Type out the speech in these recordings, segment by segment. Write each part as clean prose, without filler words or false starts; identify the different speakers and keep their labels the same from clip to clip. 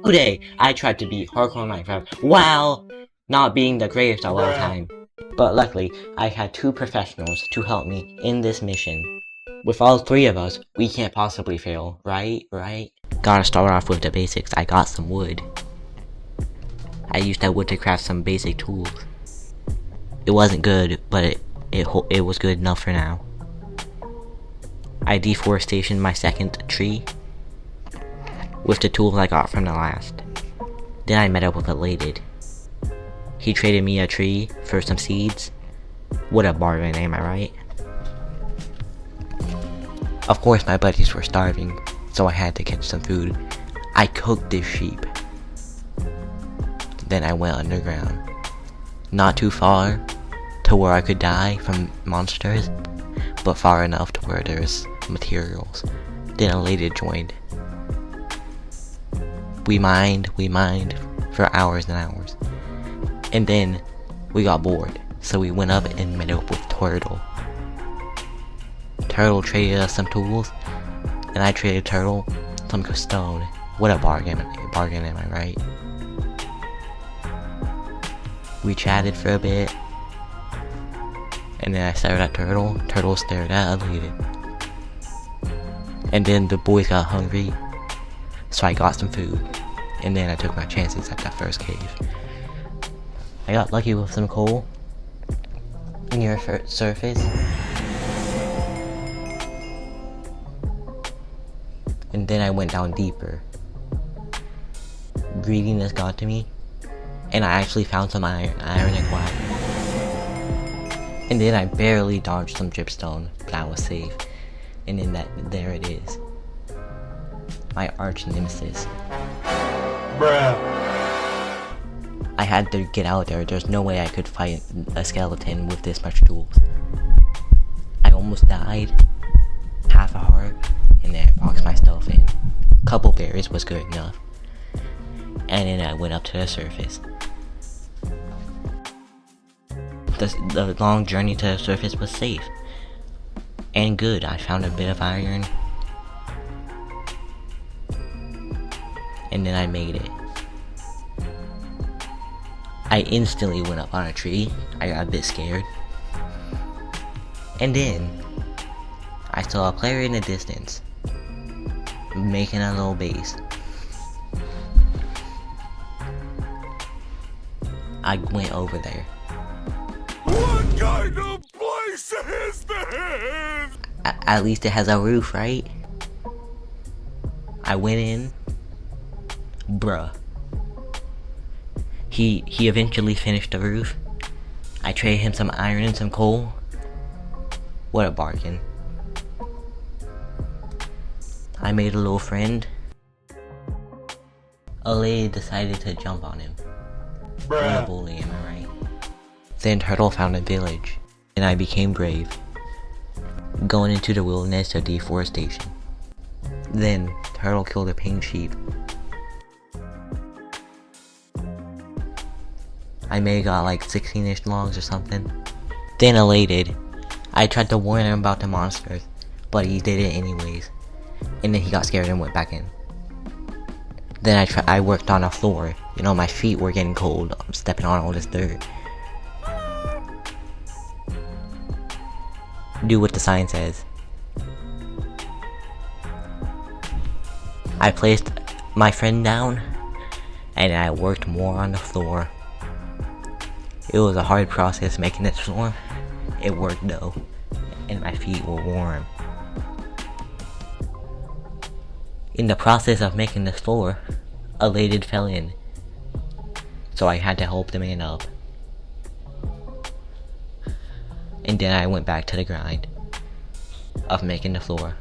Speaker 1: Today, I tried to beat Hardcore Minecraft while not being the greatest of all time. But luckily, I had two professionals to help me in this mission. With all three of us, we can't possibly fail, right? Gotta start off with the basics. I got some wood. I used that wood to craft some basic tools. It wasn't good, but it was good enough for now. I deforestation my second tree with the tools I got from the last. Then I met up with Elated. He traded me a tree for some seeds. What a bargain, am I right? Of course my buddies were starving, so I had to catch some food. I cooked this sheep. Then I went underground. Not too far to where I could die from monsters, but far enough to where there's materials. Then Elated joined. We mined for hours and hours. And then we got bored, so we went up and met up with Turtle. Turtle traded us some tools, and I traded Turtle some stone. What a bargain, am I right? We chatted for a bit, and then I stared at Turtle. Turtle stared at Elated. And then the boys got hungry, so I got some food. And then I took my chances at that first cave. I got lucky with some coal near surface. And then I went down deeper. Greediness got to me, and I actually found some iron acquired. And then I barely dodged some dripstone, but I was safe. And then there it is. My arch nemesis.
Speaker 2: Bruh.
Speaker 1: I had to get out there. There's no way I could fight a skeleton with this much tools. I almost died. Half a heart. And then I boxed myself in. A couple berries was good enough. And then I went up to the surface. The long journey to the surface was safe. And good. I found a bit of iron. And then I made it. I instantly went up on a tree. I got a bit scared. And then I saw a player in the distance making a little base. I went over there.
Speaker 2: What kind of place is this?
Speaker 1: At least it has a roof, right? I went in. Bruh. He eventually finished the roof. I traded him some iron and some coal. What a bargain. I made a little friend. Elated decided to jump on him. What a bully, am I right? Then Turtle found a village, and I became brave, going into the wilderness of deforestation. Then Turtle killed a pink sheep. I may have got like 16-ish logs or something. Then Elated. I tried to warn him about the monsters, but he did it anyways. And then he got scared and went back in. Then I worked on a floor. You know, my feet were getting cold. I'm stepping on all this dirt. Do what the sign says. I placed my friend down, and I worked more on the floor. It was a hard process making this floor. It worked though, and my feet were warm. In the process of making this floor, Elated fell in, so I had to help the man up. And then I went back to the grind of making the floor.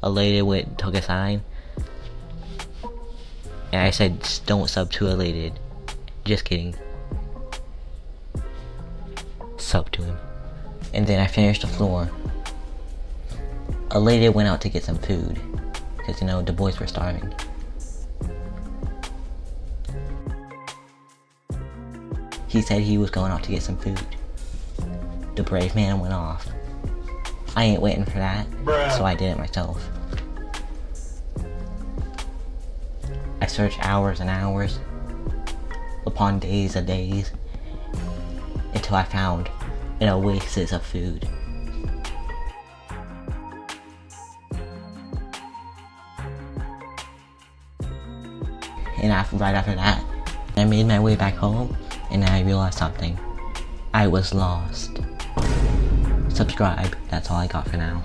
Speaker 1: Elated took a sign, and I said, don't sub to Elated. Just kidding. Sub to him. And then I finished the floor. Elated went out to get some food, because you know, the boys were starving. He said he was going out to get some food. The brave man went off. I ain't waiting for that, so I did it myself. I searched hours and hours, upon days and days, until I found an oasis of food. And right after that, I made my way back home, and I realized something. I was lost. Subscribe, that's all I got for now.